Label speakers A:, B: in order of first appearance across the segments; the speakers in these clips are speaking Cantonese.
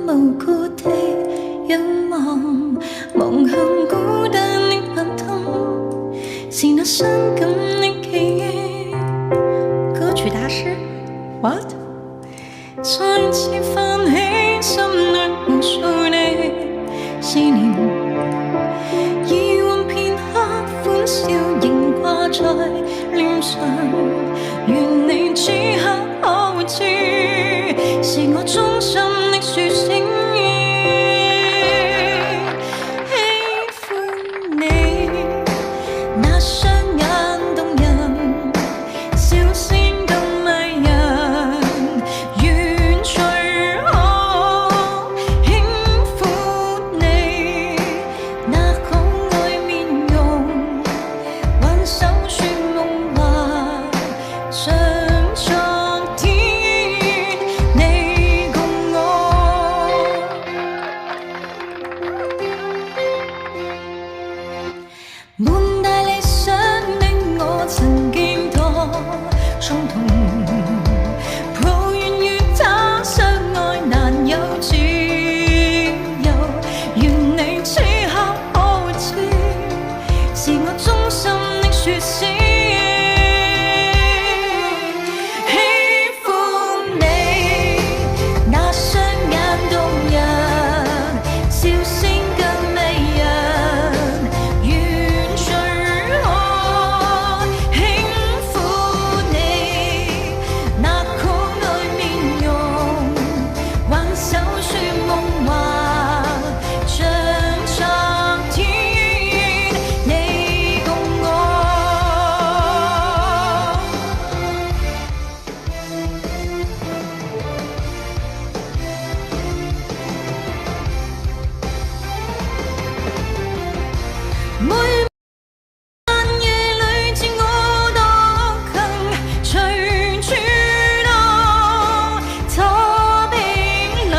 A: 無故地仰望，望向孤單的白燈，是那傷感的記憶。歌曲大師 What？ 再次泛起心裏無數的思念，以往片刻歡笑仍掛在臉上，願你此刻可會知，是我衷心的說聲喜歡你，那雙眼動人，笑聲更迷人，遠隨我輕撫你，那可愛面容，挽手說夢話，像昨天你共我。滿帶理想的我曾經多衝動，抱怨與他相愛難有自由，願你此刻可會知，是我衷心的說聲喜歡你，那雙眼動人，笑聲更迷人，遠隨我輕撫你，那可愛面容，挽手說夢話，像昨天你共我。每晚夜裏自我多近，隨處浪，他冰冷。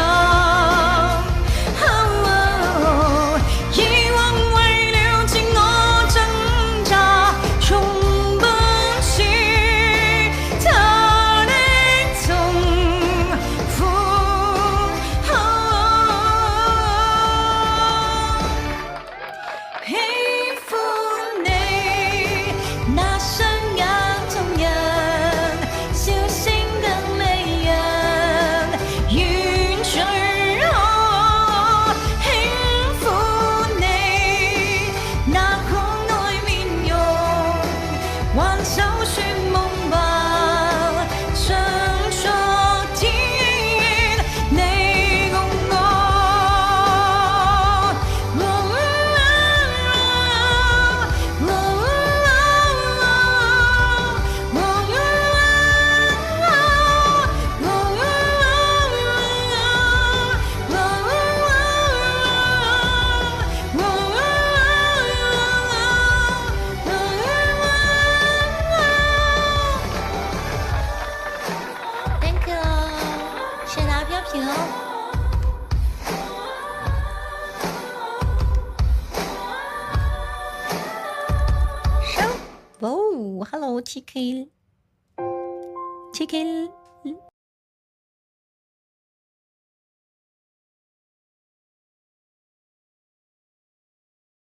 A: 以往為了自我掙扎，從不似他的痛苦。喜歡你，那雙眼動人，笑聲更迷人，遠隨我輕撫你，那可愛面容，挽手說夢話，像昨天你共我。Thank you，謝謝大家批評哦。哦，Hello TK，TK。